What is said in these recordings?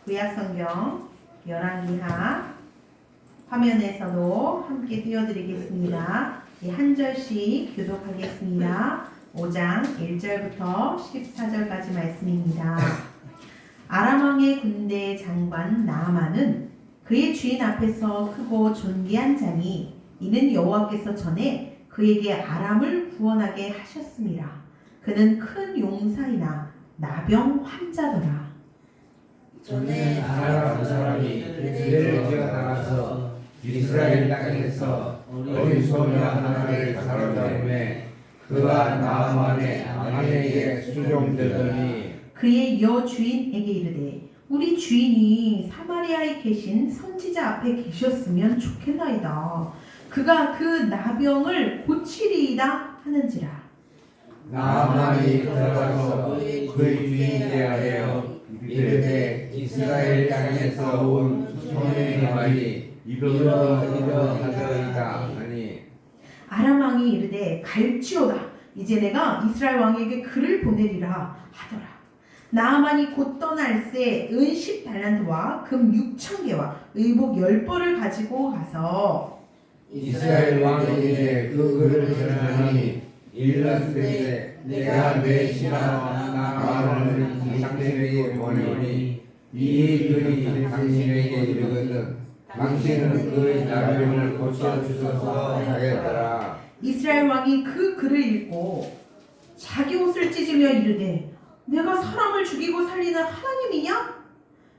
구약성경 열왕기하 화면에서도 함께 띄워드리겠습니다. 한 절씩 교독하겠습니다. 5장 1절부터 14절까지 말씀입니다. 아람 왕의 군대 장관 나아만은 그의 주인 앞에서 크고 존귀한 자니 이는 여호와께서 전에 그에게 아람을 구원하게 하셨습니다. 그는 큰 용사이나 나병 환자더라. 전에 아람 사람이 그들을 지어 나가서 이스라엘 땅에서 어린 소녀 하나를 사로잡음에 그가 나아만의 아내에게 수종되더니 그의 여주인에게 이르되 우리 주인이 사마리아에 계신 선지자 앞에 계셨으면 좋겠나이다. 그가 그 나병을 고치리이다 하는지라. 나아만이 들어가서 그의 주인에게 하여 이르되 이스라엘 땅에서 온 소년의 말이 이러하더이다 하니 아람 왕이 이르되 갈지어다. 이제 내가 이스라엘 왕에게 글을 보내리라 하더라. 나아만이 곧 떠날새 은 10달란트와 금 6,000개와 의복 10벌을 가지고 가서 이스라엘 왕에게 그 글을 전하니 일렀으되 내가 내 신하 나아만을 당신에게 보내오니 이 글이 당신에게 이르거든 당신은 그의 나병을 고쳐주소서 하겠더라. 이스라엘 왕이 그 글을 읽고 자기 옷을 찢으며 이르되 내가 사람을 죽이고 살리는 하나님이냐?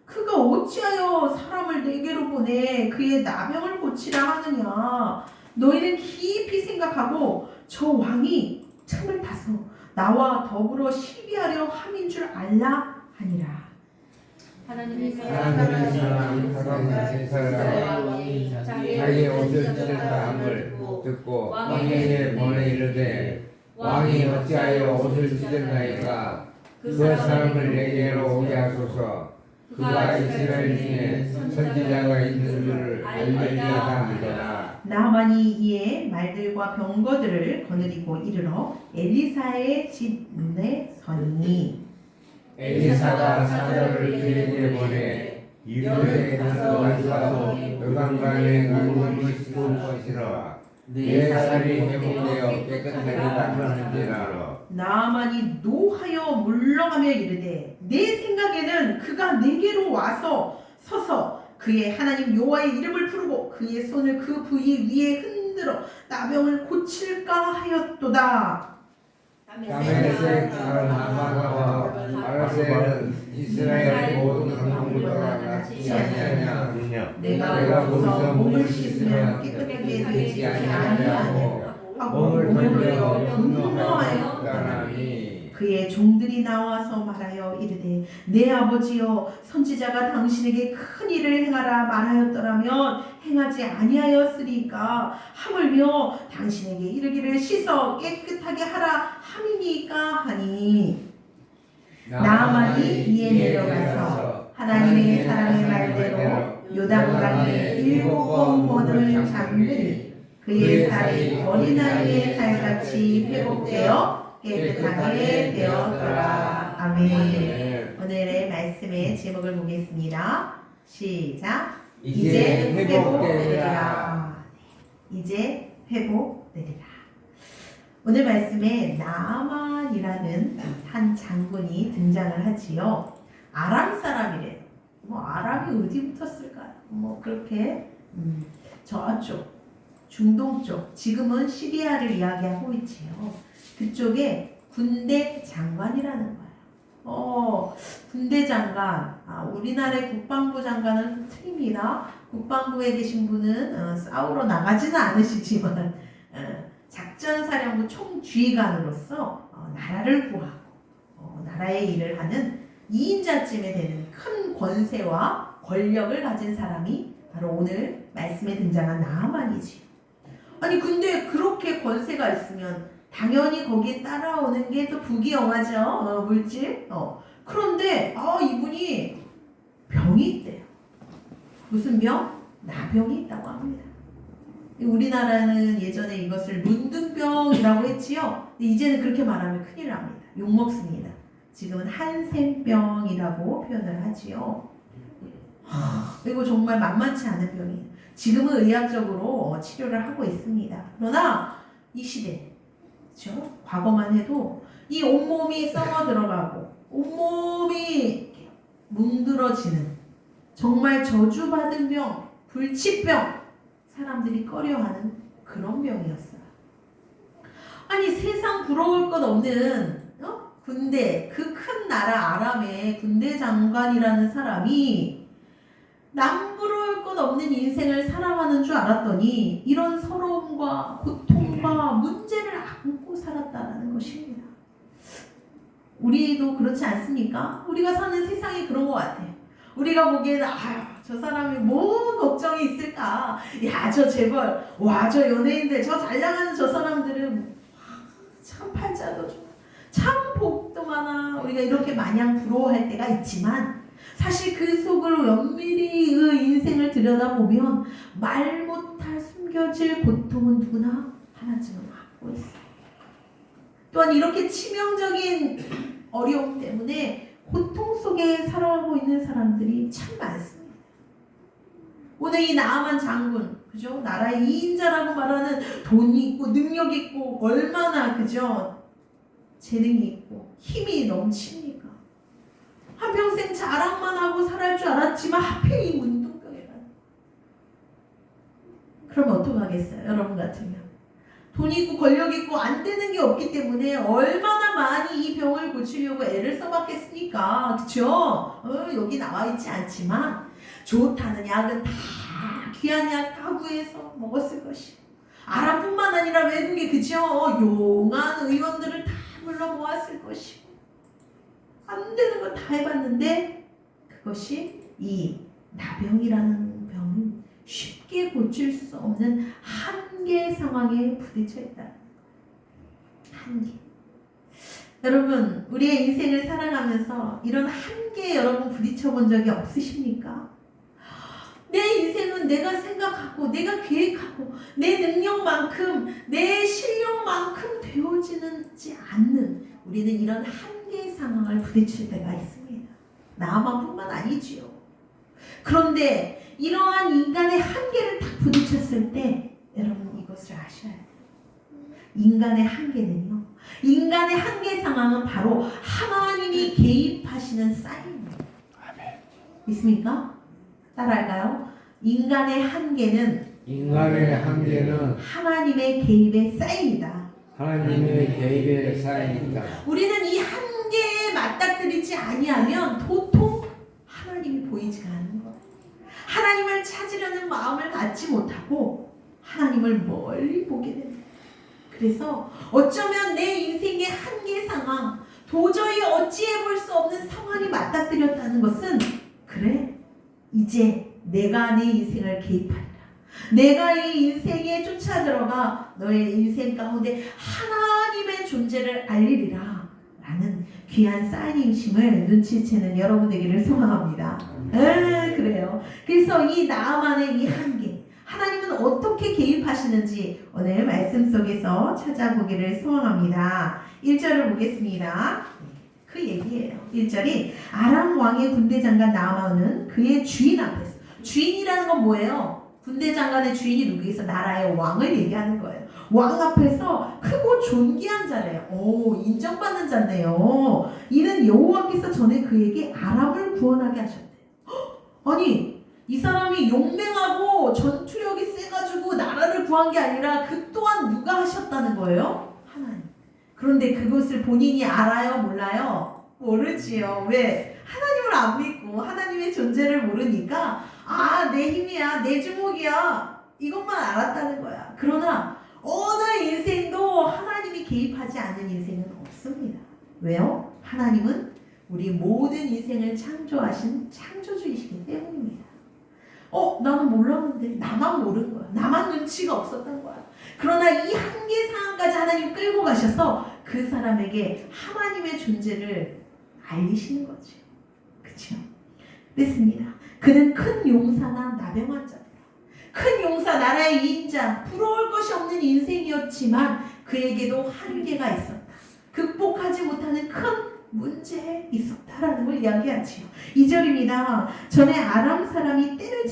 그가 어찌하여 사람을 내게로 보내 그의 나병을 고치라 하느냐? 너희는 깊이 생각하고 저 왕이 틈을 타서 나와 더불어 시비하려 함인 줄 알라 하니라. 하나님의 사랑하는 사람 사랑하는 사람 왕이 자기의 옷을 찢었다 함을 듣고 왕에게 보내 이르되 왕이 어찌하여 옷을 찢었나이까 그 사람을 내게로 오게 하소서. 그가 이스라엘 중에 선지자가 있는 줄을 알리라 하더라. 나아만이 이에 말들과 병거들을 거느리고 이르러 엘리사의 집 문에 서니 엘리사가 사자를 그에게 보내 이르되 가서 요단강에 물을 씻을 것이라. 내 살이 회복되어 깨끗하리라 하는지라. 나아만이 노하여 물러가며 이르되 내 생각에는 그가 내게로 와서 서서 그의 하나님 여호와의 이름을 부르고 그의 손을 그 부위 위에 흔들어 나병을 고칠까 하였도다. 다메섹 나아만과 바르셀은 이스라엘 모든 강국보다 낫지 아니하냐. 내가 거기서 몸을 씻으면 깨끗하게 되지 아니하냐고 하고 몸을 돌려 분노하여 떠나니 그의 종들이 나와서 말하여 이르되 내 아버지여 선지자가 당신에게 큰 일을 행하라 말하였더라면 행하지 아니하였으리까 하물며 당신에게 이르기를 씻어 깨끗하게 하라 함이니까 하니 나아만이 이에 내려가서 하나님의 사랑의 말대로 요단강에 7번 문을 잠그니 그의 살이 어린아이의 살같이 회복되어 깨끗하게 되었더라. 아멘. 오늘의 말씀의 제목을 보겠습니다. 시작. 이제 회복되리라. 이제 회복되리라. 오늘 말씀에 나아만이라는 한 장군이 등장을 하지요. 아람 사람이래요. 아람이 어디 붙었을까요? 그렇게 저쪽 중동 쪽, 지금은 시리아를 이야기하고 있지요. 그쪽에 군대 장관이라는 거예요. 군대 장관, 우리나라의 국방부 장관은 틀립니다. 국방부에 계신 분은 싸우러 나가지는 않으시지만 작전사령부 총지휘관으로서 나라를 구하고 나라의 일을 하는 2인자쯤에 되는 큰 권세와 권력을 가진 사람이 바로 오늘 말씀에 등장한 나아만이지. 아니 근데 그렇게 권세가 있으면 당연히 거기에 따라오는 게 또 부귀영화죠. 물질. 그런데 이분이 병이 있대요. 무슨 병? 나병이 있다고 합니다. 우리나라는 예전에 이것을 문둥병이라고 했지요. 근데 이제는 그렇게 말하면 큰일 납니다. 욕먹습니다. 지금은 한센병이라고 표현을 하지요. 이거 정말 만만치 않은 병이에요. 지금은 의학적으로 치료를 하고 있습니다. 그러나 이 시대, 그렇죠? 과거만 해도 이 온몸이 썩어 들어가고 온몸이 문드러지는 정말 저주받은 병, 불치병, 사람들이 꺼려하는 그런 병이었어요. 아니 세상 부러울 것 없는 군대, 그 큰 나라 아람의 군대 장관이라는 사람이 남부러울 것 없는 인생을 살아가는 줄 알았더니 이런 서러움과 고통과 문제를 안고 살았다는 것입니다. 우리도 그렇지 않습니까? 우리가 사는 세상이 그런 것 같아요. 우리가 보기에는 저 사람이 뭔 걱정이 있을까? 야, 저 재벌, 와, 저 연예인들, 저 잘 나가는 저 사람들은 참 팔자도 좋아, 참 복도 많아. 우리가 이렇게 마냥 부러워할 때가 있지만 사실 그 속으로 연밀히 그 인생을 들여다보면 말 못할 숨겨질 고통은 누구나 하나쯤은 갖고 있어요. 또한 이렇게 치명적인 어려움 때문에 고통 속에 살아가고 있는 사람들이 참 많습니다. 오늘 이 나아만 장군, 그죠? 나라의 2인자라고 말하는 돈이 있고 능력이 있고 얼마나, 그죠? 재능이 있고 힘이 넘칩니까? 한평생 자랑만 하고 살할 줄 알았지만 하필 이 문둥병에가. 그럼 어떡하겠어요? 여러분 같으면 돈 있고 권력 있고 안 되는 게 없기 때문에 얼마나 많이 이 병을 고치려고 애를 써봤겠습니까? 그쵸? 여기 나와 있지 않지만 좋다는 약은 다 귀한 약 다 구해서 먹었을 것이고, 아랍뿐만 아니라 외국에, 그죠? 용한 의원들을 다 불러 모았을 것이고, 안 되는 거 다 해봤는데 그것이 이 나병이라는 병은 쉽게 고칠 수 없는 한계 상황에 부딪혀 있다. 한계. 여러분, 우리의 인생을 살아가면서 이런 한계에 여러분 부딪혀 본 적이 없으십니까? 내 인생은 내가 생각하고 내가 계획하고 내 능력만큼 내 실력만큼 되어지지 않는, 우리는 이런 한계 상황을 부딪힐 때가 있습니다. 나만뿐만 아니지요. 그런데 이러한 인간의 한계를 딱 부딪혔을 때 여러분 이것을 아셔야 돼요. 인간의 한계는요, 인간의 한계 상황은 바로 하나님이 개입하시는 사인입니다. 믿습니까? 따라할까요? 인간의 한계는 하나님의 개입의 사인이다. 하나님의 개입의 사인이다. 우리는 이 한계에 맞닥뜨리지 아니하면 도통 하나님이 보이지가 않는 거예요. 하나님을 찾으려는 마음을 갖지 못하고 하나님을 멀리 보게 됩니다. 그래서 어쩌면 내 인생의 한계 상황, 도저히 어찌해 볼 수 없는 상황이 맞닥뜨렸다는 것은, 그래, 이제 내가 내 인생을 개입하리라. 내가 이 인생에 쫓아 들어가 너의 인생 가운데 하나님의 존재를 알리리라 라는 귀한 사인임심을 눈치채는 여러분 되기를 소망합니다. 그래요. 그래서 이 나만의 이 한계, 하나님은 어떻게 개입하시는지 오늘 말씀 속에서 찾아보기를 소망합니다. 1절을 보겠습니다. 그 얘기예요. 1절이 아람 왕의 군대 장관 나아만은 그의 주인 앞에서, 주인이라는 건 뭐예요? 군대 장관의 주인이 누구겠어? 나라의 왕을 얘기하는 거예요. 왕 앞에서 크고 존귀한 자래요. 오, 인정받는 자네요. 이는 여호와께서 전에 그에게 아람을 구원하게 하셨대요. 아니, 이 사람이 용맹하고 전투력이 세가지고 나라를 구한 게 아니라 그 또한 누가 하셨다는 거예요? 하나님. 그런데 그것을 본인이 알아요? 몰라요? 모르지요. 왜? 하나님을 안 믿고 하나님의 존재를 모르니까 내 힘이야, 내 주먹이야, 이것만 알았다는 거야. 그러나 어느 인생도 하나님이 개입하지 않는 인생은 없습니다. 왜요? 하나님은 우리 모든 인생을 창조하신 창조주이시기 때문입니다. 나는 몰랐는데, 나만 모르는 거야. 나만 눈치가 없었던 거야. 그러나 이 한계 상황까지 하나님 끌고 가셔서 그 사람에게 하나님의 존재를 알리시는 거죠. 그렇죠? 믿습니다. 그는 큰 용사나 나병한 자다. 큰 용사, 나라의 2인자, 부러울 것이 없는 인생이었지만 그에게도 한계가 있었다. 극복하지 못하는 큰 문제에 있었다라는 걸 이야기하지요. 2절입니다. 전에 아람 사람이 때를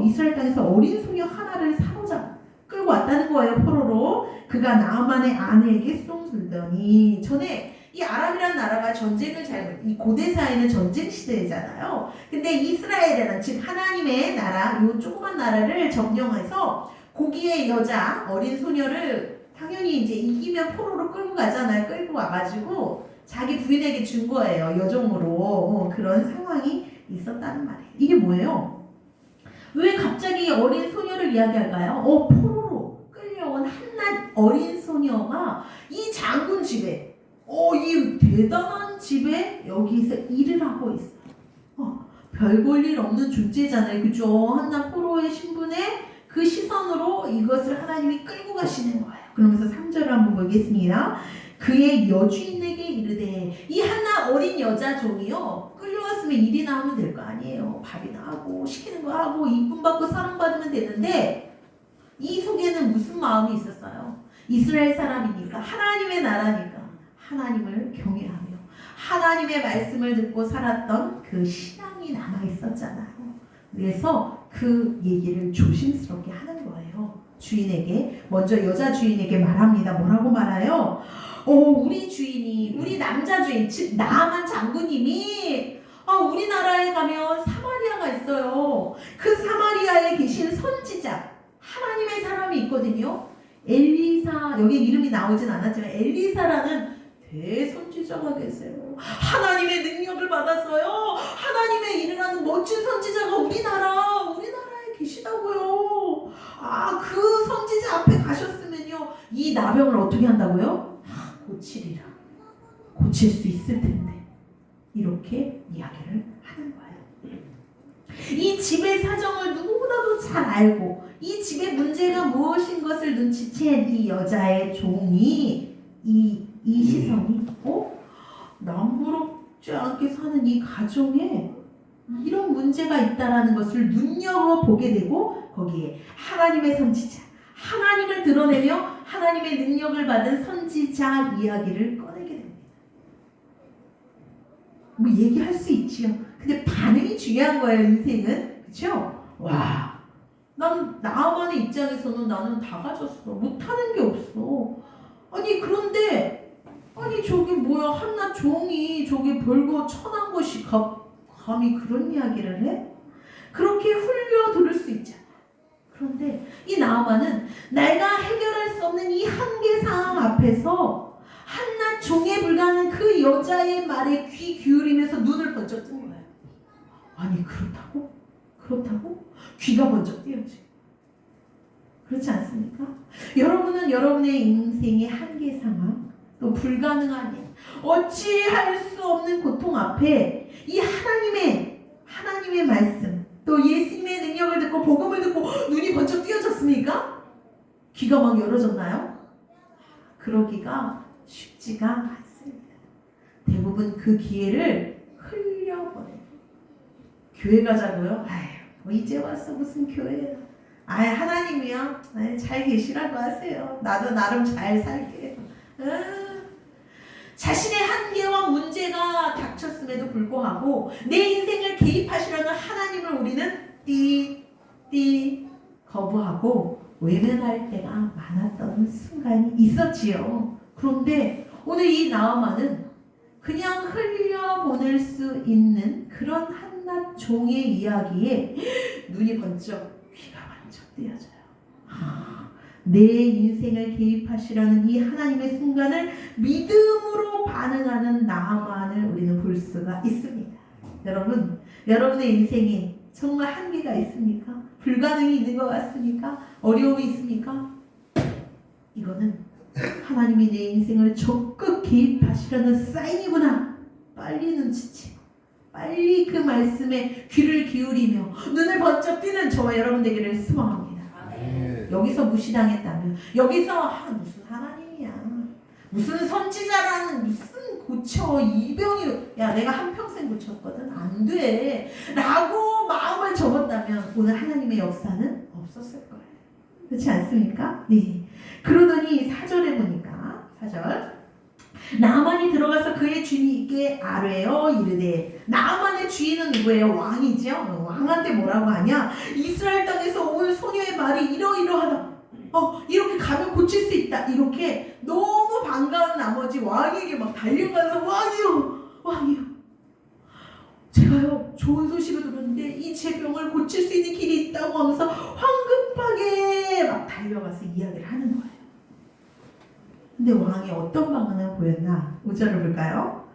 이스라엘 땅에서 어린 소녀 하나를 사로잡 끌고 왔다는 거예요. 포로로. 그가 나아만의 아내에게 쏘들더니 전에 이 아람이라는 나라가 이 고대 사회는 전쟁 시대잖아요. 근데 이스라엘이라는 즉 하나님의 나라, 요 조그만 나라를 점령해서 거기에 여자 어린 소녀를 당연히 이제 이기면 포로로 끌고 가잖아요. 끌고 와가지고 자기 부인에게 준 거예요. 여종으로. 그런 상황이 있었다는 말이에요. 이게 뭐예요? 왜 갑자기 어린 소녀를 이야기할까요? 포로로 끌려온 한낱 어린 소녀가 이 장군 집에 이 대단한 집에 여기서 일을 하고 있어요. 별 볼 일 없는 존재잖아요. 그죠? 한낱 포로의 신분에 그 시선으로 이것을 하나님이 끌고 가시는 거예요. 그러면서 3절을 한번 보겠습니다. 그의 여주인에게 이르되 이 한낱 어린 여자 종이요 끌려왔으면 일이나 하면 될 거 아니에요. 밥이나 하고 시키는 거 하고 이쁨 받고 사랑받으면 되는데 이 속에는 무슨 마음이 있었어요? 이스라엘 사람이니까 하나님의 나라니까 하나님을 경외하며 하나님의 말씀을 듣고 살았던 그 신앙이 남아 있었잖아요. 그래서 그 얘기를 조심스럽게 하는 거예요. 주인에게 먼저 여자 주인에게 말합니다. 뭐라고 말해요? 우리 주인이 우리 남자 주인 즉 나아만 장군님이 우리나라에 가면 사마리아가 있어요. 그 사마리아에 계신 선지자 하나님의 사람이 있거든요. 엘리사 여기 이름이 나오진 않았지만 엘리사라는 대선지자가 계세요. 하나님의 능력을 받았어요. 하나님의 일을 하는 멋진 선지자가 우리나라에 계시다고요. 그 선지자 앞에 가셨으면요 이 나병을 어떻게 한다고요? 고치리라. 고칠 수 있을 텐데 이렇게 이야기를 하는 거예요. 이 집의 사정을 누구보다도 잘 알고 이 집의 문제가 무엇인 것을 눈치챈 이 여자의 종이 이 시선이 남부럽지 않게 사는 이 가정에 이런 문제가 있다라는 것을 눈여겨보게 되고 거기에 하나님의 선지자 하나님을 드러내며 하나님의 능력을 받은 선지자 이야기를 꺼내게 됩니다. 뭐 얘기할 수 있지요. 근데 반응이 중요한 거예요. 인생은. 그렇죠? 와, 난 나만의 입장에서는 나는 다 가졌어. 못하는 게 없어. 그런데 저기 뭐야 한낱 종이 저기 별거 천한 것이 감히 그런 이야기를 해? 그렇게 흘려 들을 수 있잖아. 그런데 이 나아만은 내가 해결할 수 없는 이 한계사항 앞에서 한낱 종에 불과한 그 여자의 말에 귀 기울이면서 눈을 번쩍 뜬 거예요. 그렇다고? 그렇다고? 귀가 번쩍 뜨여지. 그렇지 않습니까? 여러분은 여러분의 인생의 한계상황 또 불가능한 일 어찌할 수 없는 고통 앞에 이 하나님의 말씀 또 예수님의 능력을 듣고 복음을 듣고 눈이 번쩍 띄어졌습니까? 귀가 막 열어졌나요? 그러기가 쉽지가 않습니다. 대부분 그 기회를 흘려버려요. 교회 가자고요? 뭐 이제 와서 무슨 교회야? 하나님이요? 잘 계시라고 하세요. 나도 나름 잘 살게요. 자신의 한계와 문제가 닥쳤음에도 불구하고 내 인생을 개입하시려는 하나님을 우리는 띠 거부하고 외면할 때가 많았던 순간이 있었지요. 그런데 오늘 이 나아만은 그냥 흘려보낼 수 있는 그런 한낱 종의 이야기에 눈이 번쩍 귀가 번쩍 뜨여져요. 내 인생을 개입하시라는 이 하나님의 순간을 믿음으로 반응하는 나아만을 우리는 볼 수가 있습니다. 여러분, 여러분의 인생에 정말 한계가 있습니까? 불가능이 있는 것 같습니까? 어려움이 있습니까? 이거는 하나님이 내 인생을 적극 개입하시라는 사인이구나. 빨리 눈치채고 빨리 그 말씀에 귀를 기울이며 눈을 번쩍 뜨는 저와 여러분 되기를 소망합니다. 여기서 무시당했다면 여기서 무슨 하나님이야 무슨 선지자라는 무슨 고쳐 이 병이 내가 한평생 고쳤거든 안 돼 라고 마음을 접었다면 오늘 하나님의 역사는 없었을 거예요. 그렇지 않습니까? 네. 그러더니 4절에 보니까 4절 나만이 들어가서 그의 주인에게 아뢰어 이르되, 나만의 주인은 누구예요? 왕이죠. 왕한테 뭐라고 하냐? 이스라엘 땅에서 온 소녀의 말이 이러이러하다. 이렇게 가면 고칠 수 있다. 이렇게 너무 반가운 나머지 왕에게 막 달려가서, 왕이요, 제가요 좋은 소식을 들었는데 이 제 병을 고칠 수 있는 길이 있다고 하면서 황급하게 막 달려가서 이야기를 하는 거예요. 근데 왕이 어떤 방언을 보였나? 5절을 볼까요?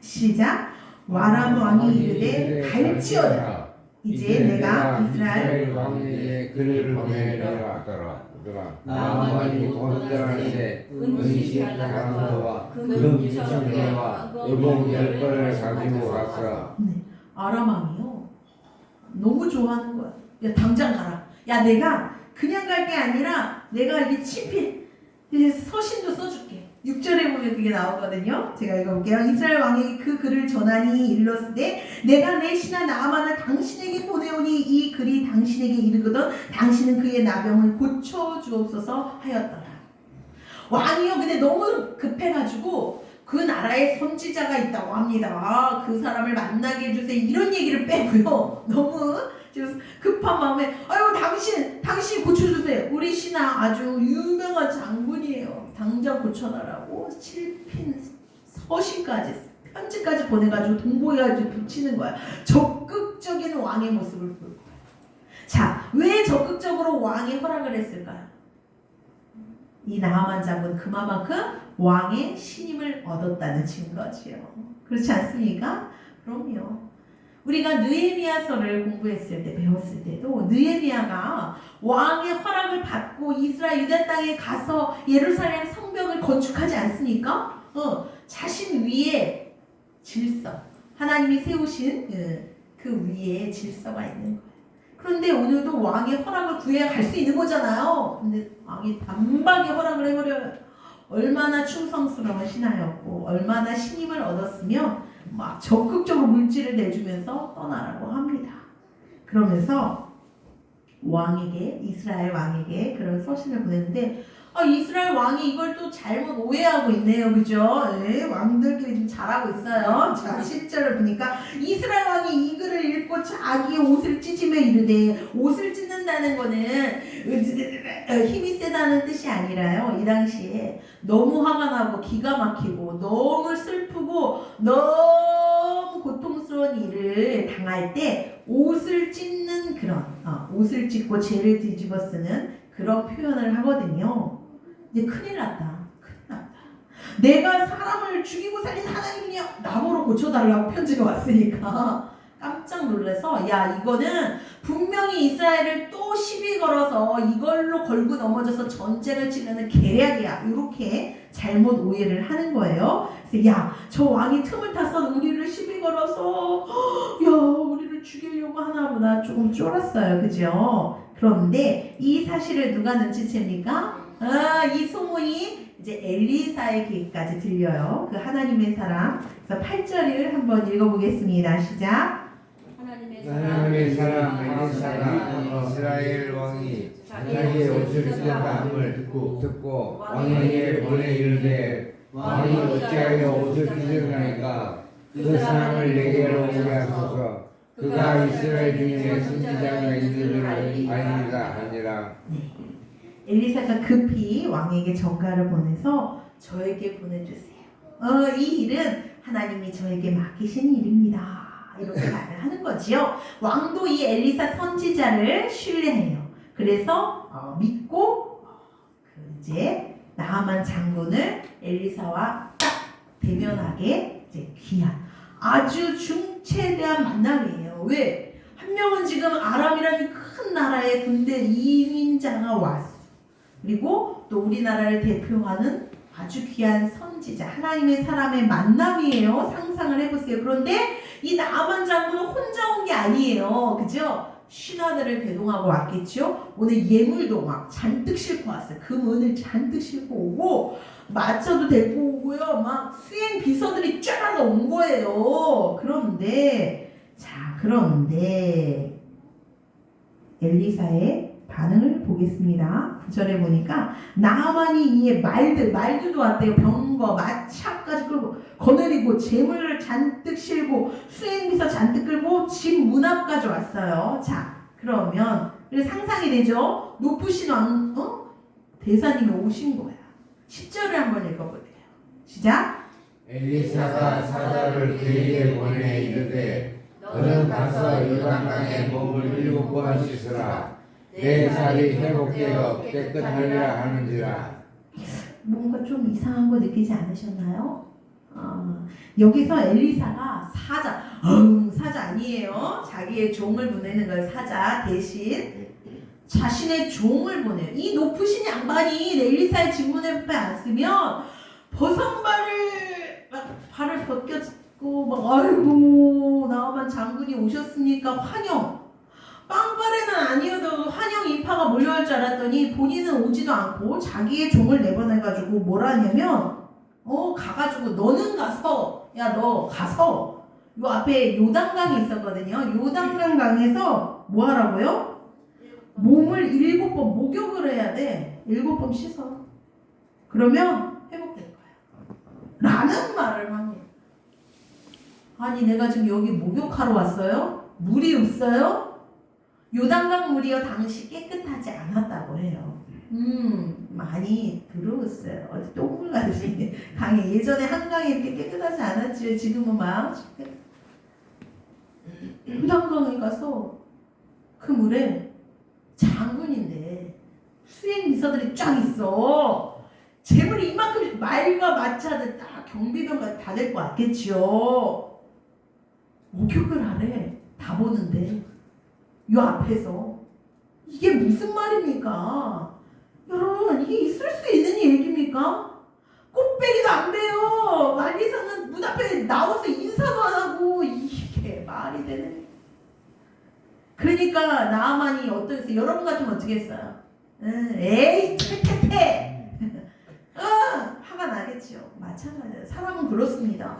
시작. 와람 왕이 이르되 갈지어다. 이제 내가 이스라엘 왕에게 그를 보내려왔더라. 나만이 본들하는데 은식 사람과 금 2,000개와 의복 10벌을 가지고 갔어. 아람 왕이요. 너무 좋아하는 거야. 야, 당장 가라. 야, 내가 그냥 갈 게 아니라 내가 이게 친필 서신도 써줄게. 6절에 보면 그게 나오거든요. 제가 읽어볼게요. 이스라엘 왕에게 그 글을 전하니 일렀으되, 내가 내 신하 나아만을 당신에게 보내오니 이 글이 당신에게 이르거든 당신은 그의 나병을 고쳐주옵소서 하였더라. 왕이요, 근데 너무 급해가지고 그 나라에 선지자가 있다고 합니다. 그 사람을 만나게 해주세요. 이런 얘기를 빼고요. 너무 급한 마음에, 아유, 당신 고쳐주세요. 우리 신하 아주 유명한 장군이에요. 당장 고쳐달라고 칠핀 서신까지, 편지까지 보내가지고 동보해가지고 붙이는 거야. 적극적인 왕의 모습을 볼 거야. 자, 왜 적극적으로 왕이 허락을 했을까요? 이 나하만 장군 그만큼 왕의 신임을 얻었다는 증거지요. 그렇지 않습니까? 그럼요. 우리가 느헤미야서를 공부했을 때, 배웠을 때도 느헤미야가 왕의 허락을 받고 이스라엘 유다 땅에 가서 예루살렘 성벽을 건축하지 않습니까? 자신 위에 질서, 하나님이 세우신 그 위에 질서가 있는 거예요. 그런데 오늘도 왕의 허락을 구해야 갈 수 있는 거잖아요. 근데 왕이 단박에 허락을 해버려요. 얼마나 충성스러운 신하였고 얼마나 신임을 얻었으면 막 적극적으로 물질을 내주면서 떠나라고 합니다. 그러면서 왕에게, 이스라엘 왕에게 그런 서신을 보냈는데, 이스라엘 왕이 이걸 또 잘못 오해하고 있네요. 그죠? 네, 왕들끼리 좀 잘하고 있어요. 자, 7절을 보니까 이스라엘 왕이 이 글을 읽고 자기의 옷을 찢으며 이르되, 옷을 찢는다는 거는 힘이 세다는 뜻이 아니라요. 이 당시에 너무 화가 나고 기가 막히고 너무 슬프고 너무 고통스러운 일을 당할 때 옷을 찢는 그런, 옷을 찢고 죄를 뒤집어 쓰는 그런 표현을 하거든요. 이제 큰일 났다. 내가 사람을 죽이고 살린 하나님이냐? 나보러 고쳐달라고 편지가 왔으니까 깜짝 놀라서, 야, 이거는 분명히 이스라엘을 또 시비 걸어서 이걸로 걸고 넘어져서 전쟁을 치르는 계략이야. 이렇게 잘못 오해를 하는 거예요. 그래서 야, 저 왕이 틈을 타서 우리를 시비 걸어서 야, 우리를 죽이려고 하나보다 조금 쫄았어요. 그죠? 그런데 이 사실을 누가 눈치챕니까? 이 소문이 이제 엘리사에게까지 들려요. 그 하나님의 사람. 그래서 8절을 한번 읽어보겠습니다. 시작. 하나님의 사람 엘리사가 이스라엘 왕이 자기의 옷을 찢었다함을 듣고 왕에게 보내 이르되, 왕이 어찌하여 옷을 찢었나이까? 그 사람을 내게로 오게 하소서. 그가 이스라엘 중에 선지자가 있는 줄 아니라 하니라. 엘리사가 급히 왕에게 전가를 보내서 저에게 보내주세요. 이 일은 하나님이 저에게 맡기신 일입니다. 이렇게 말을 하는 거지요. 왕도 이 엘리사 선지자를 신뢰해요. 그래서 믿고 이제 나하만 장군을 엘리사와 딱 대면하게 이제 귀한 아주 중체대한 만남이에요. 왜? 한 명은 지금 아람이라는 큰 나라의 군대 이민자가 왔어. 그리고 또 우리나라를 대표하는 아주 귀한 선지자, 하나님의 사람의 만남이에요. 상상을 해보세요. 그런데 이 나하만 장군은 혼자 온 게 아니에요. 그죠? 신하들을 대동하고 왔겠죠. 오늘 예물도 막 잔뜩 싣고 왔어요. 금은을 잔뜩 싣고 오고, 마차도 데리고 오고요. 막 수행 비서들이 쫙 온 거예요. 그런데 엘리사의 반응을 보겠습니다. 9절에 보니까 나하만이 이에 말들도 왔대요. 병거, 마차까지 끌고 거느리고 재물을 잔뜩 실고 수행비서 잔뜩 끌고 집 문 앞까지 왔어요. 자, 그러면 상상이 되죠? 높으신 대사님이 오신 거야. 10절을 한번 읽어볼게요. 시작. 엘리사가 사자를 그에게 보내 이르되 너는 가서 요단강에 몸을 7번 씻으라. 내 살이 회복되어 깨끗하리라 하는지라. 뭔가 좀 이상한 거 느끼지 않으셨나요? 여기서 엘리사가 사자 아니에요. 자기의 종을 보내는 걸 사자 대신 자신의 종을 보내요. 이 높으신 양반이 엘리사의 직문에 왔으면 발을 벗겼고 막 아이고 나하만 장군이 오셨으니까 환영. 빵빠레는 아니어도 환영 인파가 몰려올 줄 알았더니 본인은 오지도 않고 자기의 종을 내보내가지고 뭐라 하냐면 가가지고 너는 가서 너 가서 요 앞에 요단강이 있었거든요. 요단강 강에서 뭐 하라고요? 몸을 7번 목욕을 해야 돼. 7번 씻어. 그러면 회복될 거야. 라는 말을 합니다. 아니 내가 지금 여기 목욕하러 왔어요? 물이 없어요? 요단강 물이요 당시 깨끗하지 않았다고 해요. 많이 들어왔어요. 어디 똥물같이 강에 예전에 한강이 이렇게 깨끗하지 않았지. 지금은 막 요단강에 가서 그 물에 장군인데 수행 비서들이 쫙 있어. 재물이 이만큼 말과 마차들 다 경비병까지 다 데리고 왔겠지요. 목욕을 하래. 다 보는데 요 앞에서 이게 무슨 말입니까? 여러분 이게 있을 수 있는 얘기입니까? 꽃배기도 안 돼요. 말리사는 문 앞에 나와서 인사도 안 하고 이게 말이 되는. 그러니까 나하만이 어떠겠어요? 여러분 같으면 어떻게 했어요? 에이 퇴퇴퇴 화가 나겠죠. 마찬가지예요. 사람은 그렇습니다.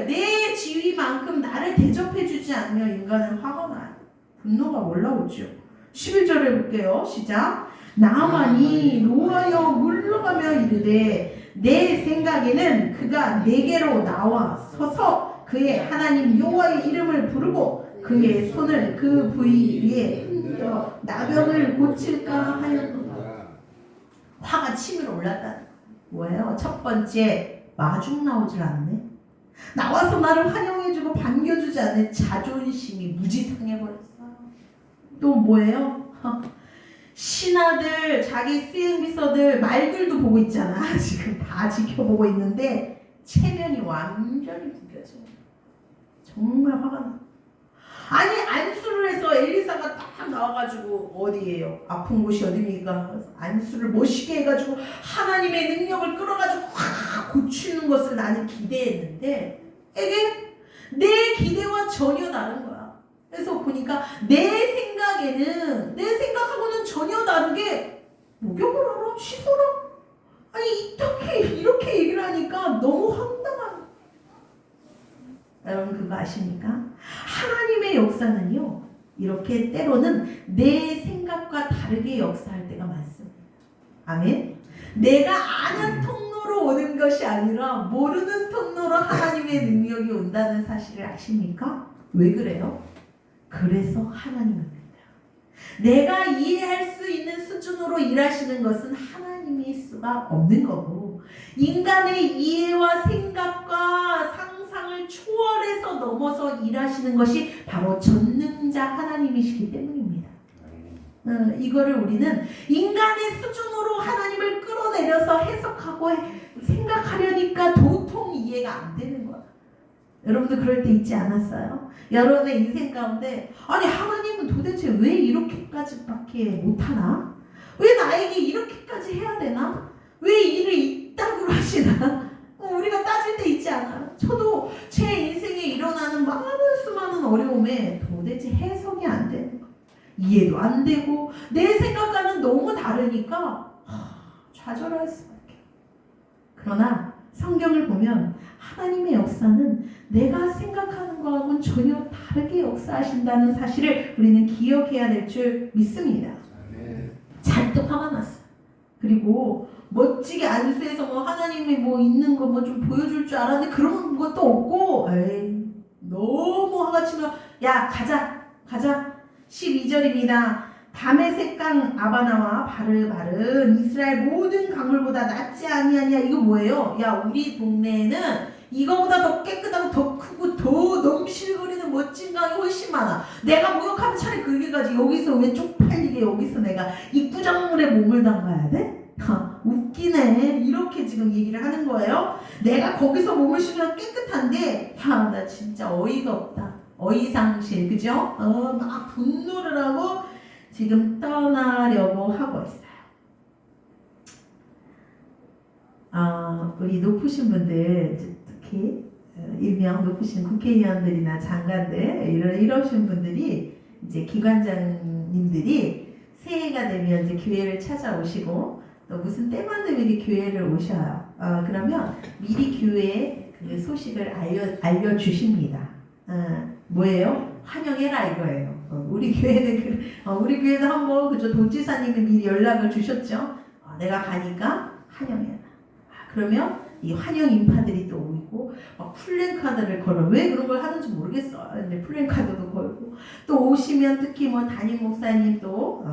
내 지위만큼 나를 대접해주지 않으면 인간은 화가 나요. 분노가 올라오죠. 11절에 볼게요. 시작. 나하만이 노하여 물러가며 이르되 내 생각에는 그가 내게로 나와 서서 그의 하나님 여호와의 이름을 부르고 그의 손을 그 부위 위에 흔들어 나병을 고칠까 하였노라. 화가 치밀어 올랐다. 뭐예요? 첫 번째 마중 나오질 않네. 나와서 나를 환영해주고 반겨주지 않는 자존심이 무지상해버렸어. 또 뭐예요? 신하들, 자기 수행비서들, 말들도 보고 있잖아. 지금 다 지켜보고 있는데 체면이 완전히 구겨져. 정말 화가 나. 아니 안수를 해서 엘리사가 딱 나와가지고 어디예요? 아픈 곳이 어디입니까? 안수를 멋있게 해가지고 하나님의 능력을 끌어가지고 확 고치는 것을 나는 기대했는데 이게 내 기대와 전혀 다른 거야. 그래서 보니까 내 생각하고는 전혀 다르게 목욕을 하라? 씻어라? 아니 이렇게 얘기를 하니까 너무 황당한. 여러분 그거 아십니까? 하나님의 역사는요 이렇게 때로는 내 생각과 다르게 역사할 때가 많습니다. 아멘. 내가 아는 통로로 오는 것이 아니라 모르는 통로로 하나님의 능력이 온다는 사실을 아십니까? 왜 그래요? 그래서 하나님입니다. 내가 이해할 수 있는 수준으로 일하시는 것은 하나님일 수가 없는 거고 인간의 이해와 생각과 상상을 초월해서 넘어서 일하시는 것이 바로 전능자 하나님이시기 때문입니다. 이거를 우리는 인간의 수준으로 하나님을 끌어내려서 해석하고 생각하려니까 도통 이해가 안 되는 거야. 여러분도 그럴 때 있지 않았어요? 여러분의 인생 가운데 아니 하나님은 도대체 왜 이렇게까지밖에 못하나? 왜 나에게 이렇게까지 해야 되나? 왜 일을 이따구로 하시나? 우리가 따질 때 있지 않아요? 저도 제 인생에 일어나는 수많은 어려움에 도대체 해석이 안 되는 거예요. 이해도 안 되고 내 생각과는 너무 다르니까 좌절할 수밖에. 그러나 성경을 보면 하나님의 역사는 내가 생각하는 것하고는 전혀 다르게 역사하신다는 사실을 우리는 기억해야 될 줄 믿습니다. 잔뜩 화가 났어요. 그리고 멋지게 안수해서 뭐 하나님이 뭐 있는 거 뭐 좀 보여줄 줄 알았는데 그런 것도 없고, 에이, 너무 화가 치면 야 가자 12절입니다. 다메섹강 아바나와 바르바른 이스라엘 모든 강물보다 낫지 아니하냐. 이거 뭐예요? 야 우리 동네에는 이거보다 더 깨끗하고 더 크고 더 넘실거리는 멋진 강이 훨씬 많아. 내가 목욕하면 차라리 거기까지 여기서 왜 쪽팔리게 여기서 내가 입구정물에 몸을 담가야 돼? 웃기네. 이렇게 지금 얘기를 하는 거예요. 내가 거기서 몸을 씻으면 깨끗한데 나 진짜 어이가 없다. 어이상실, 그죠? 막 분노를 하고 지금 떠나려고 하고 있어요. 우리 높으신 분들, 특히 일명 높으신 국회의원들이나 장관들 이러신 분들이 이제 기관장님들이 새해가 되면 이제 교회를 찾아오시고 또 무슨 때만 되면 이렇게 교회를 오셔요. 그러면 미리 교회에 그 소식을 알려주십니다. 뭐예요? 환영해라 이거예요. 우리 교회는 우리 교회도 한번 그죠 도지사님이 미리 연락을 주셨죠. 내가 가니까 환영해라. 그러면 이 환영 인파들이 또 오고 막 플랜카드를 걸어. 왜 그런 걸 하는지 모르겠어. 근데 플랜카드도 걸고 또 오시면 특히 뭐 담임 목사님 또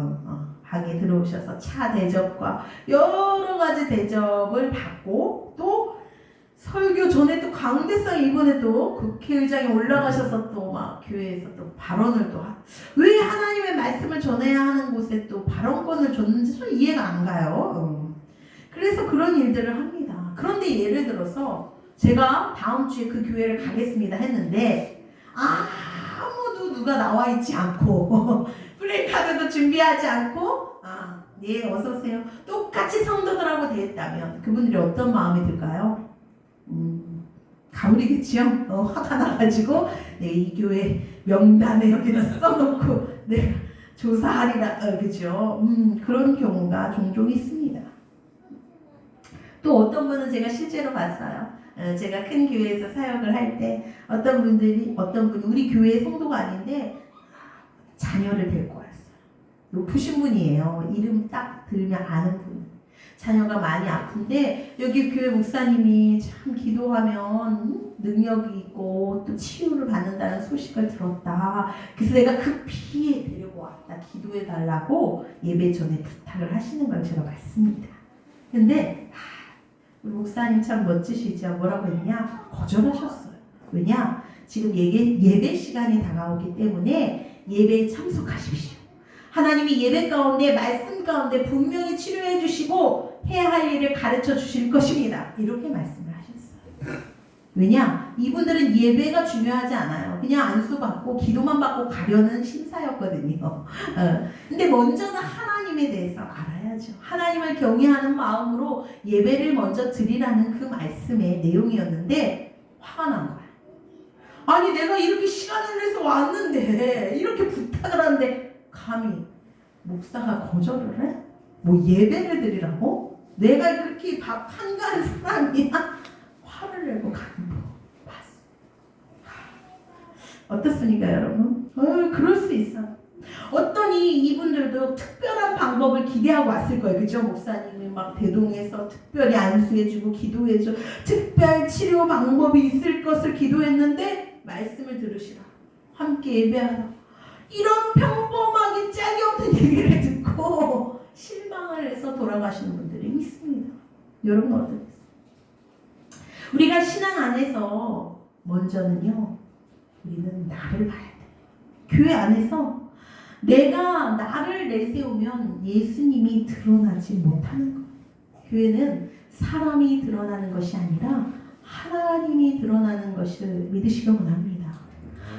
방에 들어오셔서 차 대접과 여러 가지 대접을 받고 또 설교 전에 또 강대상 이번에 또 국회의장에 올라가셔서 또 막 교회에서 또 발언을 또 왜 하나님의 말씀을 전해야 하는 곳에 또 발언권을 줬는지 좀 이해가 안 가요. 그래서 그런 일들을 합니다. 그런데 예를 들어서 제가 다음 주에 그 교회를 가겠습니다 했는데 아무도 누가 나와 있지 않고 플래카드도 준비하지 않고 네 어서 오세요. 똑같이 성도들하고 대했다면 그분들이 어떤 마음이 들까요? 가물이겠지요. 화가 나가지고 이 교회 명단에 여기다 써놓고 내가 조사하리라. 그죠? 그런 경우가 종종 있습니다. 또 어떤 분은 제가 실제로 봤어요. 제가 큰 교회에서 사역을 할 때 어떤 분이 우리 교회 성도가 아닌데 자녀를 데리고 왔어요. 높으신 분이에요. 이름 딱 들면 아는 분. 자녀가 많이 아픈데 여기 교회 목사님이 참 기도하면 능력이 있고 또 치유를 받는다는 소식을 들었다. 그래서 내가 급히 데리고 왔다. 기도해 달라고 예배 전에 부탁을 하시는 걸 제가 봤습니다. 근데 우리 목사님 참 멋지시죠? 뭐라고 했냐? 거절하셨어요. 왜냐? 지금 예배 시간이 다가오기 때문에 예배에 참석하십시오. 하나님이 예배 가운데 말씀 가운데 분명히 치료해 주시고 해야 할 일을 가르쳐 주실 것입니다. 이렇게 말씀을 하셨어요. 왜냐? 이분들은 예배가 중요하지 않아요. 그냥 안수 받고 기도만 받고 가려는 심사였거든요. 근데 먼저는 하나님에 대해서 알아야죠. 하나님을 경외하는 마음으로 예배를 먼저 드리라는 그 말씀의 내용이었는데 화가 난 거야. 아니 내가 이렇게 시간을 내서 왔는데 이렇게 부탁을 하는데 감히 목사가 거절을 해? 뭐 예배를 드리라고? 내가 그렇게 밥 한가한 사람이야? 화를 내고 가는 거 봤어. 어떻습니까 여러분? 그럴 수 있어. 어떤 이분들도 특별한 방법을 기대하고 왔을 거예요. 그죠? 목사님이 막 대동해서 특별히 안수해주고 기도해줘. 특별 치료 방법이 있을 것을 기도했는데 말씀을 들으시라. 함께 예배하라. 이런 평범하게 짝이 없는 얘기를 듣고 실망을 해서 돌아가시는 분들이 있습니다. 여러분 어떠세요? 우리가 신앙 안에서 먼저는요. 우리는 나를 봐야 돼. 교회 안에서 내가 나를 내세우면 예수님이 드러나지 못하는 거예요. 교회는 사람이 드러나는 것이 아니라 하나님이 드러나는 것을 믿으시기 원합니다.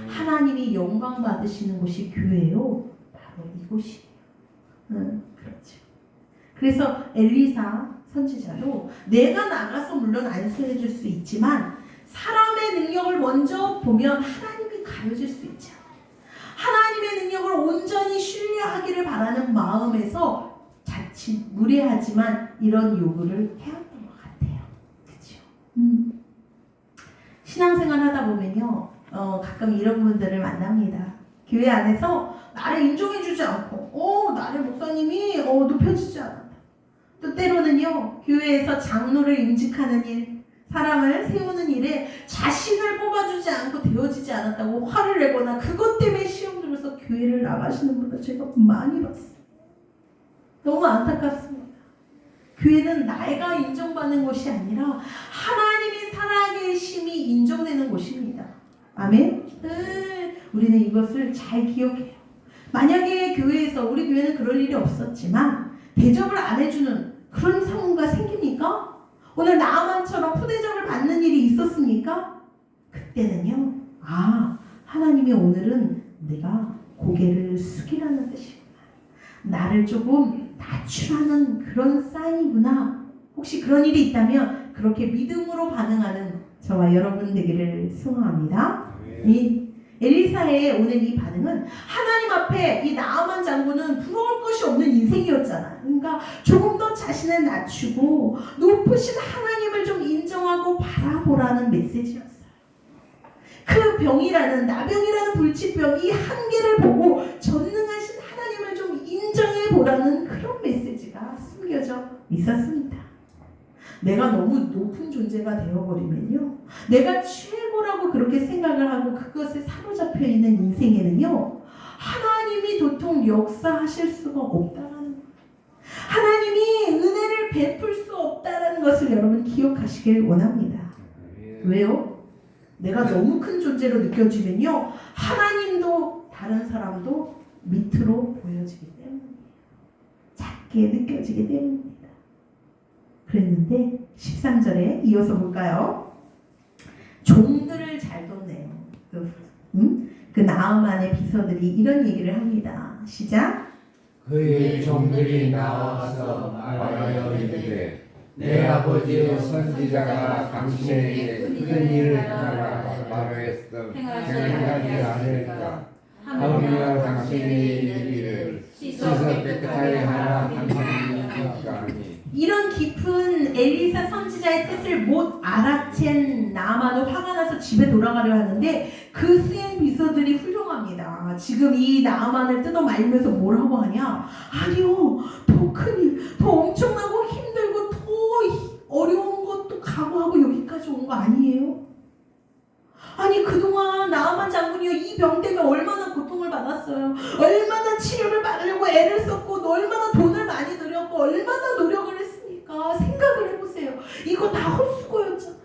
하나님이 영광 받으시는 곳이 교회요. 바로 이곳이에요. 그렇죠. 그래서 엘리사 선지자도 내가 나가서 물론 안수해 줄 수 있지만 사람의 능력을 먼저 보면 하나님이 가려질 수 있죠. 하나님의 능력을 온전히 신뢰하기를 바라는 마음에서 자칫 무례하지만 이런 요구를 해왔던 것 같아요. 그렇죠? 신앙생활 하다 보면요. 가끔 이런 분들을 만납니다. 교회 안에서 나를 인정해주지 않고 나를 목사님이 높여주지 않았다. 또 때로는요 교회에서 장로를 임직하는 일, 사람을 세우는 일에 자신을 뽑아주지 않고 되어지지 않았다고 화를 내거나 그것 때문에 시험 들어서 교회를 나가시는 분들 제가 많이 봤어요. 너무 안타깝습니다. 교회는 내가 인정받는 곳이 아니라 하나님이 살아계심이 인정되는 곳입니다. 아멘? 우리는 이것을 잘 기억해요. 만약에 교회에서, 우리 교회는 그럴 일이 없었지만 대접을 안 해주는 그런 상황가 생깁니까? 오늘 나아만처럼 푸대접을 받는 일이 있었습니까? 그때는요, 하나님이 오늘은 내가 고개를 숙이라는 뜻이구나, 나를 조금 낮추라는 그런 사인이구나. 혹시 그런 일이 있다면 그렇게 믿음으로 반응하는 저와 여러분 되기를 소망합니다. 이 엘리사의 오늘 이 반응은 하나님 앞에 이 나아만 장군은 부러울 것이 없는 인생이었잖아요. 그러니까 조금 더 자신을 낮추고 높으신 하나님을 좀 인정하고 바라보라는 메시지였어요. 그 병이라는, 나병이라는 불치병, 이 한계를 보고 전능하신 하나님을 좀 인정해 보라는 그런 메시지가 숨겨져 있었습니다. 내가 너무 높은 존재가 되어버리면요, 내가 최고라고 그렇게 생각을 하고 그것에 사로잡혀 있는 인생에는요, 하나님이 도통 역사하실 수가 없다라는 거예요. 하나님이 은혜를 베풀 수 없다라는 것을 여러분 기억하시길 원합니다. 왜요? 내가 너무 큰 존재로 느껴지면요, 하나님도 다른 사람도 밑으로 보여지기 때문이에요. 작게 느껴지기 때문입니다. 그랬는데 13절에 이어서 볼까요? 종들을 잘 뒀네요. 그 나아만의 비서들이 이런 얘기를 합니다. 시작. 그의 종들이 나와서 말하여 이르되 내 아버지 선지자가 당신에게 큰 일을 행하라 말하였어 행하지 않을까 하며 당신이 이르기를 씻어 깨끗하게 하라 하니까. 이런 깊은 엘리사 선지자의 뜻을 못 알아챈 나아만은 화가 나서 집에 돌아가려 하는데 그 수행 비서들이 훌륭합니다. 지금 이 나아만을 뜯어 말리면서 뭐라고 하냐? 아니요, 더 큰 일, 더 엄청나고 힘들고 더 어려운 것도 각오하고 여기까지 온 거 아니에요? 아니 그동안 나아만 장군이요, 이 병 때문에 얼마나 고통을 받았어요. 얼마나 치료를 받으려고 애를 썼고 얼마나 돈을 많이 들였고 얼마나 노력을 했습니까? 생각을 해보세요. 이거 다 헛수고였잖아요.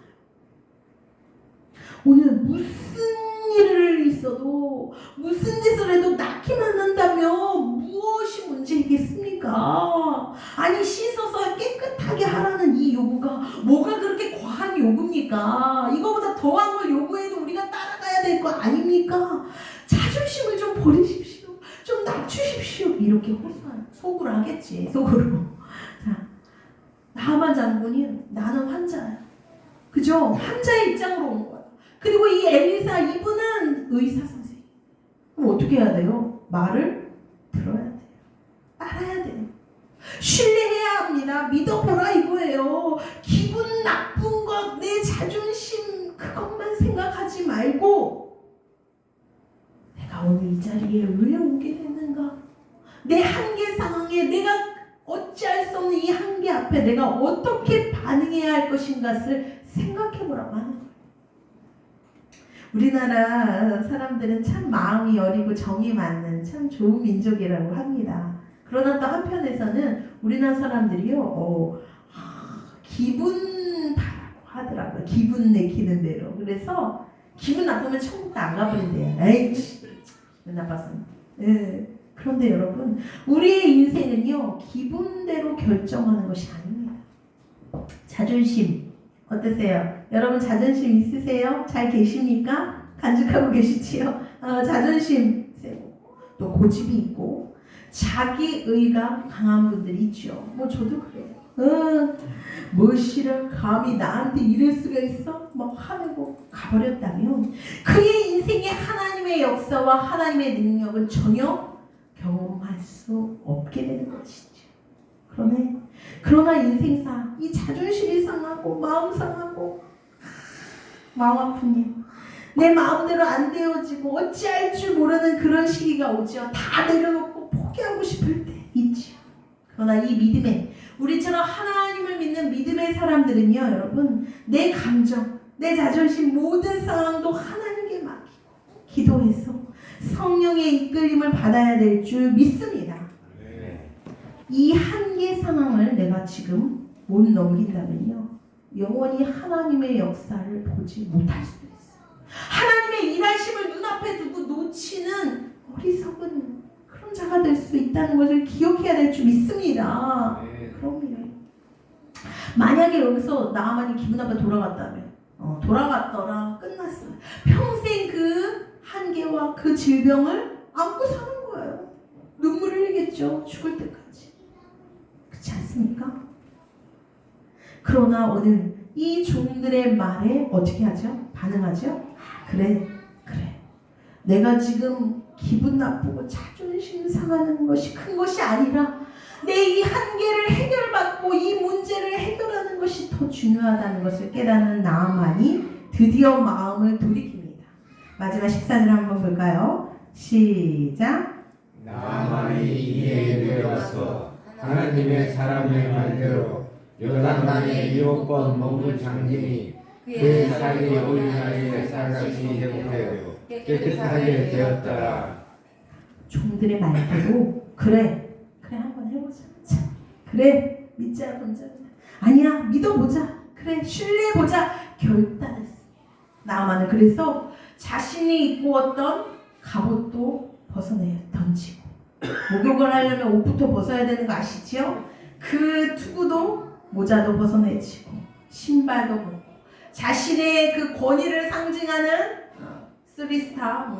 오늘 무슨 일을 있어도 무슨 짓을 해도 낳기만 한다면 무엇이 문제이겠습니까? 아니 씻어서 깨끗하게 하라는 이 요구가 뭐가 그렇게 과한 요구입니까? 이거보다 더한 걸 요구해도 우리가 따라가야 될 거 아닙니까? 자존심을 좀 버리십시오. 좀 낮추십시오. 이렇게 호소한, 속으로 하겠지. 속으로. 자, 나아만 장군이 나는 환자야. 그죠? 환자의 입장으로 온 거야. 그리고 이 엘리사 이분은 의사 선생님. 그럼 어떻게 해야 돼요? 말을 들어야 돼요. 따라야 돼요. 신뢰해야 합니다. 믿어보라 이거예요. 기분 나쁜 것, 내 자존심 그것만 생각하지 말고 내가 오늘 이 자리에 왜 오게 됐는가? 내 한계 상황에 내가 어찌할 수 없는 이 한계 앞에 내가 어떻게 반응해야 할 것인가를 생각해보라고 하는 거예요. 우리나라 사람들은 참 마음이 여리고 정이 많은 참 좋은 민족이라고 합니다. 그러나 또 한편에서는 우리나라 사람들이요, 기분 바라고 하더라고요. 기분 내키는 대로. 그래서 기분 나쁘면 천국도 안 가버린대요. 에이, 기분 나빴어. 네. 그런데 여러분, 우리의 인생은요, 기분대로 결정하는 것이 아닙니다. 자존심 어떠세요? 여러분 자존심 있으세요? 잘 계십니까? 간직하고 계시지요? 자존심 세고 또 고집이 있고 자기의가 강한 분들이 있죠. 뭐 저도 그래요. 무엇이라 감히 나한테 이럴 수가 있어? 막 화내고 가버렸다면 그의 인생에 하나님의 역사와 하나님의 능력은 전혀 경험할 수 없게 되는 것이죠. 그러나 인생사 이 자존심이 상하고 마음 상하고 마음 아픈 일, 내 마음대로 안 되어지고 어찌할 줄 모르는 그런 시기가 오죠. 다 내려놓고 포기하고 싶을 때 있죠. 그러나 이 믿음에 우리처럼 하나님을 믿는 믿음의 사람들은요, 여러분, 내 감정, 내 자존심 모든 상황도 하나님께 맡기고 기도해서 성령의 이끌림을 받아야 될 줄 믿습니다. 이 한계 상황을 내가 지금 못 넘긴다면요, 영원히 하나님의 역사를 보지 못할 수도 있어요. 하나님의 일하심을 눈앞에 두고 놓치는 어리석은 그런 자가 될 수 있다는 것을 기억해야 될 줄 믿습니다. 그럼요. 만약에 여기서 나아만이 기분 나빠 돌아갔다면, 돌아갔더라, 끝났어요. 평생 그 한계와 그 질병을 안고 사는 거예요. 눈물을 흘리겠죠. 죽을 때까지. 그렇지 않습니까? 그러나 오늘 이 종들의 말에 어떻게 하죠? 반응하죠? 그래. 내가 지금 기분 나쁘고 자존심 상하는 것이 큰 것이 아니라 내 이 한계를 해결받고 이 문제를 해결하는 것이 더 중요하다는 것을 깨닫는 나아만이 드디어 마음을 돌이킵니다. 마지막 14절 한번 볼까요? 시작. 나아만이 이에 내려가서 하나님의 사람의 말대로 요단강에 7번 몸을 잠기니 그의 살이 어린아이의 살같이 회복되고 깨끗하게 되었더라. 종들의 말대로 그래 한번 해보자. 그래 믿자 본자. 아니야 믿어보자. 그래 신뢰해보자. 결단했습니다. 나아만은 그래서 자신이 입고 왔던 갑옷도 벗어내 던지고, 목욕을 하려면 옷부터 벗어야 되는 거 아시죠? 그 투구도 모자도 벗어내지고 신발도 벗고 자신의 그 권위를 상징하는 3스타,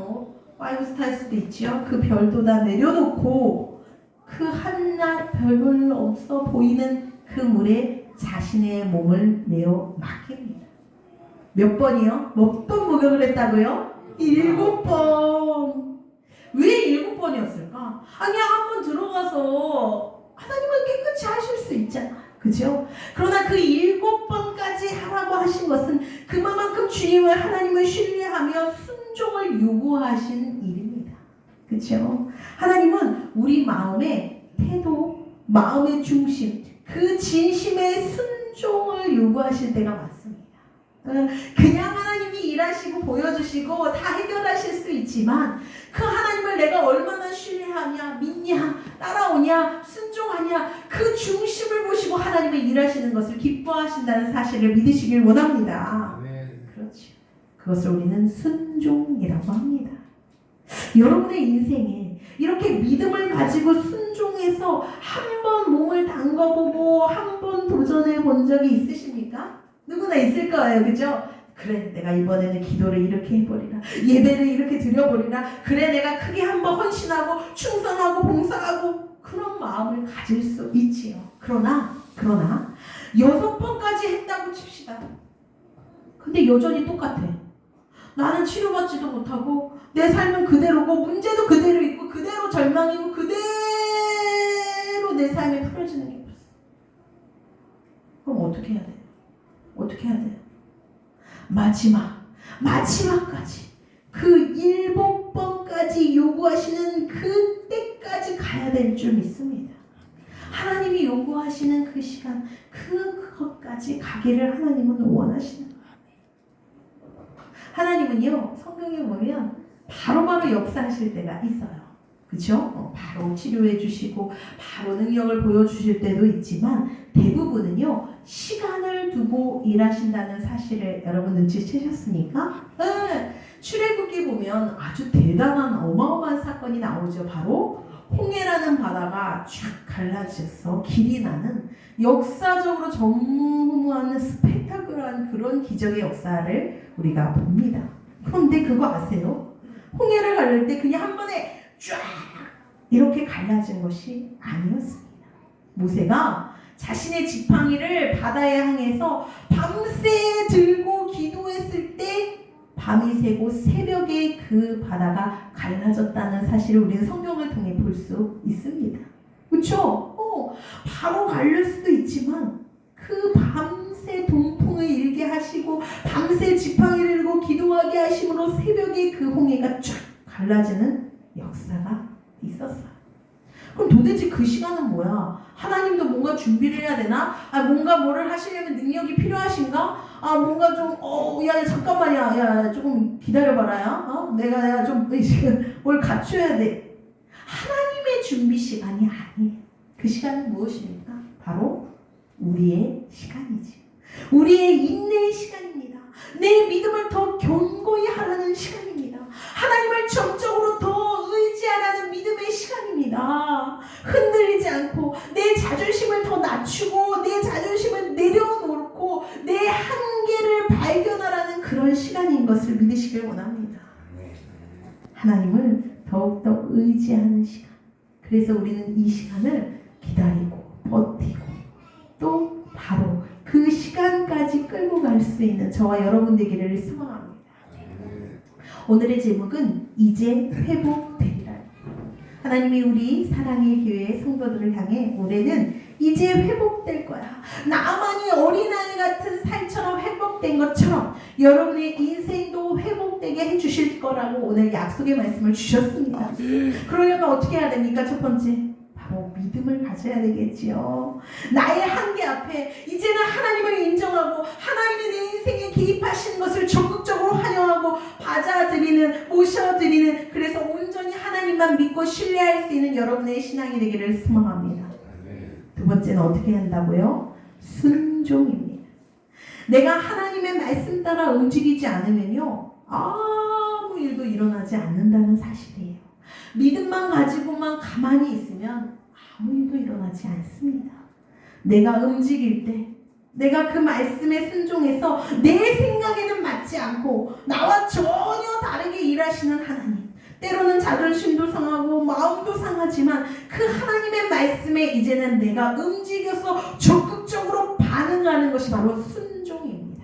5스타일 수도 있죠. 그 별도 다 내려놓고 그 한낱 별별 없어 보이는 그 물에 자신의 몸을 내어 맡깁니다. 몇 번이요? 몇 번 목욕을 했다고요? 7번. 왜 7번이었을까? 아니 한 번 들어가서 하나님은 깨끗이 하실 수 있잖아. 그죠? 그러나 그 7번까지 하라고 하신 것은 그만큼 주님을 하나님을 신뢰하며 순종을 요구하신 일입니다. 그죠? 하나님은 우리 마음의 태도, 마음의 중심, 그 진심의 순종을 요구하실 때가 많습니다. 그냥 하나님이 일하시고 보여주시고 다 해결하실 수 있지만 그 하나님을 내가 얼마나 신뢰하냐, 믿냐, 따라오냐, 순종하냐, 그 중심을 보시고 하나님의 일하시는 것을 기뻐하신다는 사실을 믿으시길 원합니다. 그렇죠. 그것을 우리는 순종이라고 합니다. 여러분의 인생에 이렇게 믿음을 가지고 순종해서 한 번 몸을 담궈보고 한 번 도전해 본 적이 있으십니까? 누구나 있을 거예요. 그죠? 그래 내가 이번에는 기도를 이렇게 해버리라, 예배를 이렇게 드려버리라, 그래 내가 크게 한번 헌신하고 충성하고 봉사하고 그런 마음을 가질 수 있지요. 그러나 6번까지 했다고 칩시다. 근데 여전히 똑같아. 나는 치료받지도 못하고 내 삶은 그대로고 문제도 그대로 있고 그대로 절망이고 그대로 내 삶에 풀어지는 게 없어. 그럼 어떻게 해야 돼요? 어떻게 해야 돼요? 마지막까지 그 7번까지 요구하시는 그때까지 가야 될 줄 믿습니다. 하나님이 요구하시는 그 시간, 그것까지 가기를 하나님은 원하시는 거예요. 하나님은요, 성경에 보면 바로바로 역사하실 때가 있어요. 그렇죠? 바로 치료해 주시고 바로 능력을 보여주실 때도 있지만 대부분은요, 시간을 두고 일하신다는 사실을 여러분 눈치채셨습니까? 네. 출애굽기 보면 아주 대단한 어마어마한 사건이 나오죠. 바로 홍해라는 바다가 쫙 갈라져서 길이 나는 역사적으로 전무한 스펙타클한 그런 기적의 역사를 우리가 봅니다. 그런데 그거 아세요? 홍해를 갈릴 때 그냥 한 번에 쫙 이렇게 갈라진 것이 아니었습니다. 모세가 자신의 지팡이를 바다에 향해서 밤새 들고 기도했을 때 밤이 새고 새벽에 그 바다가 갈라졌다는 사실을 우리는 성경을 통해 볼 수 있습니다. 그렇죠? 바로 갈릴 수도 있지만 그 밤새 동풍 태풍을 일게 하시고 밤새 지팡이를 들고 기도하게 하심으로 새벽에 그 홍해가 쫙 갈라지는 역사가 있었어요. 그럼 도대체 그 시간은 뭐야? 하나님도 뭔가 준비를 해야 되나? 뭔가 뭐를 하시려면 능력이 필요하신가? 뭔가 좀, 야, 잠깐만요. 야, 조금 기다려봐라, 야. 내가 좀, 뭘 갖춰야 돼. 하나님의 준비 시간이 아니에요. 그 시간은 무엇입니까? 바로 우리의 시간이지. 우리의 인내의 시간입니다. 내 믿음을 더 견고히 하라는 시간입니다. 하나님을 정적으로 더 의지하라는 믿음의 시간입니다. 흔들리지 않고 내 자존심을 더 낮추고 내 자존심을 내려놓고 내 한계를 발견하라는 그런 시간인 것을 믿으시길 원합니다. 하나님을 더욱더 의지하는 시간. 그래서 우리는 이 시간을 기다리고 버티고 또 바로 그 시간까지 끌고 갈 수 있는 저와 여러분 되기를 소망합니다. 오늘의 제목은 이제 회복되리라. 하나님이 우리 사랑의 교회 성도들을 향해 올해는 이제 회복될 거야. 나만이 어린아이 같은 살처럼 회복된 것처럼 여러분의 인생도 회복되게 해주실 거라고 오늘 약속의 말씀을 주셨습니다. 그러려면 어떻게 해야 됩니까? 첫 번째, 바로 믿음을 가져야 되겠지요. 나의 한계 앞에 이제는 하나님을 인정하고 하나님이 내 인생에 개입하시는 것을 적극적으로 환영하고 받아들이는, 모셔드리는, 그래서 온전히 하나님만 믿고 신뢰할 수 있는 여러분의 신앙이 되기를 소망합니다. 두 번째는 어떻게 한다고요? 순종입니다. 내가 하나님의 말씀 따라 움직이지 않으면요, 아무 일도 일어나지 않는다는 사실이에요. 믿음만 가지고만 가만히 있으면 아무 일도 일어나지 않습니다. 내가 움직일 때, 내가 그 말씀에 순종해서 내 생각에는 맞지 않고 나와 전혀 다르게 일하시는 하나님, 때로는 자존심도 상하고 마음도 상하지만 그 하나님의 말씀에 이제는 내가 움직여서 적극적으로 반응하는 것이 바로 순종입니다.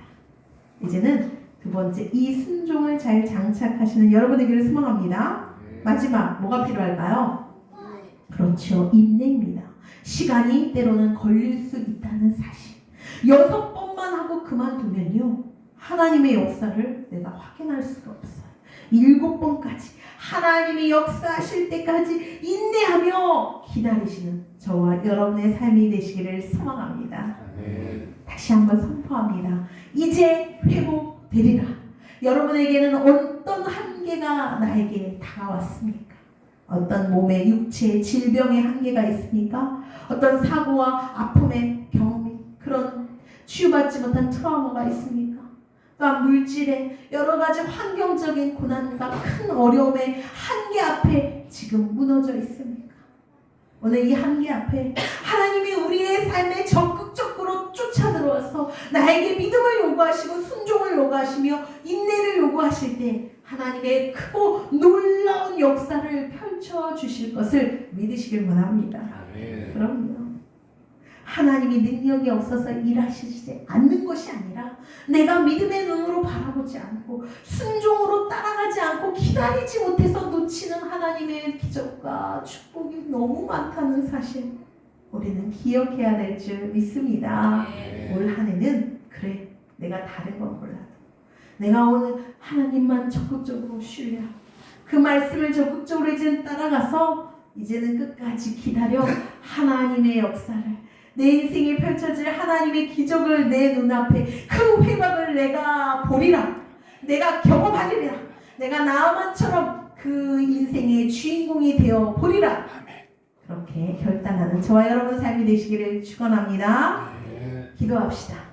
이제는 두 번째, 이 순종을 잘 장착하시는 여러분 되기를 소망합니다. 마지막, 뭐가 필요할까요? 그렇죠, 인내입니다. 시간이 때로는 걸릴 수 있다는 사실. 6번만 하고 그만두면요, 하나님의 역사를 내가 확인할 수가 없어요. 7번까지 하나님이 역사하실 때까지 인내하며 기다리시는 저와 여러분의 삶이 되시기를 소망합니다. 다시 한번 선포합니다. 이제 회복되리라. 여러분에게는 어떤 한계가 나에게 다가왔습니까? 어떤 몸의 육체의 질병의 한계가 있습니까? 어떤 사고와 아픔의 경험이, 그런 치유받지 못한 트라우마가 있습니까? 또한 물질의 여러 가지 환경적인 고난과 큰 어려움의 한계 앞에 지금 무너져 있습니까? 오늘 이 한계 앞에 하나님이 우리의 삶에 적극적으로 쫓아들어와서 나에게 믿음을 요구하시고 순종을 요구하시며 인내를 요구하실 때 하나님의 크고 놀라운 역사를 펼쳐주실 것을 믿으시길 원합니다. 그럼요. 하나님이 능력이 없어서 일하시지 않는 것이 아니라 내가 믿음의 눈으로 바라보지 않고 순종으로 따라가지 않고 기다리지 못해서 놓치는 하나님의 기적과 축복이 너무 많다는 사실, 우리는 기억해야 될 줄 믿습니다. 올 한 해는 그래, 내가 다른 건 몰라도 내가 오늘 하나님만 적극적으로 신뢰하고 그 말씀을 적극적으로 이제는 따라가서 이제는 끝까지 기다려 하나님의 역사를, 내 인생에 펼쳐질 하나님의 기적을 내 눈앞에 그 회복을 내가 보리라, 내가 경험하리라, 내가 나아만처럼 그 인생의 주인공이 되어 보리라, 그렇게 결단하는 저와 여러분 삶이 되시기를 축원합니다. 기도합시다.